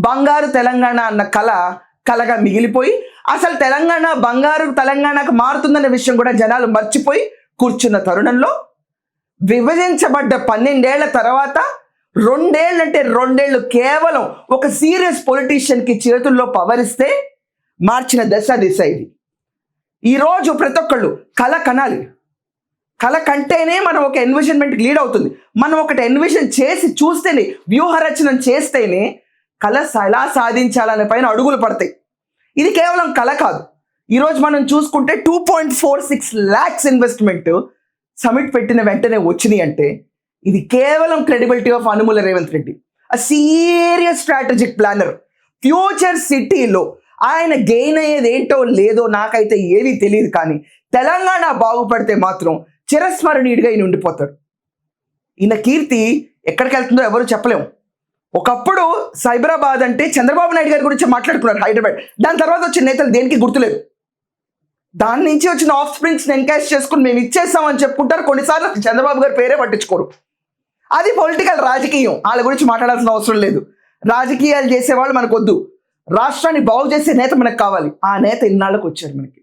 బంగారు తెలంగాణ అన్న కలగా మిగిలిపోయి అసలు తెలంగాణ బంగారు తెలంగాణకు మారుతుందనే విషయం కూడా జనాలు మర్చిపోయి కూర్చున్న తరుణంలో విభజించబడ్డ 12 ఏళ్ల తర్వాత 2 ఏళ్ళు కేవలం ఒక సీరియస్ పొలిటీషియన్కి చేతుల్లో పవర్ ఇస్తే మార్చిన దిశ ఇది. ఈరోజు ప్రతి ఒక్కళ్ళు కళ కనాలి. కళ కంటేనే మనం ఒక ఎన్విజన్మెంట్కి లీడ్ అవుతుంది. మనం ఒకటి ఎన్విజన్ చేసి చూస్తేనే, వ్యూహరచన చేస్తేనే కళ ఎలా సాధించాలనే పైన అడుగులు పడతాయి. ఇది కేవలం కళ కాదు. ఈరోజు మనం చూసుకుంటే 2.46 lakhs ఇన్వెస్ట్మెంట్ సమిట్ పెట్టిన వెంటనే వచ్చినాయి అంటే ఇది కేవలం క్రెడిబిలిటీ ఆఫ్ అనుముల రేవంత్ రెడ్డి, ఆ సీరియస్ స్ట్రాటజిక్ ప్లానర్. ఫ్యూచర్ సిటీలో ఆయన గెయిన్ అయ్యేది ఏంటో లేదో నాకైతే ఏమీ తెలియదు, కానీ తెలంగాణ బాగుపడితే మాత్రం చిరస్మరణీయుడిగా ఈయన ఉండిపోతాడు. ఈయన కీర్తి ఎక్కడికి వెళ్తుందో ఎవరు చెప్పలేము. ఒకప్పుడు సైబరాబాద్ అంటే చంద్రబాబు నాయుడు గారి గురించి మాట్లాడుకున్నారు హైదరాబాద్. దాని తర్వాత వచ్చిన నేతలు దేనికి గుర్తులేదు. దాని నుంచి వచ్చిన ఆఫ్ స్ప్రింగ్స్ని ఎన్కాష్ చేసుకుని మేము ఇచ్చేస్తామని చెప్పుకుంటారు. కొన్నిసార్లు చంద్రబాబు గారి పేరే పట్టించుకోరు. అది పొలిటికల్ రాజకీయం. వాళ్ళ గురించి మాట్లాడాల్సిన అవసరం లేదు. రాజకీయాలు చేసేవాళ్ళు మనకు వద్దు. రాష్ట్రాన్ని బాగు చేసే నేత మనకు కావాలి. ఆ నేత ఇన్నాళ్ళకు వచ్చారు మనకి.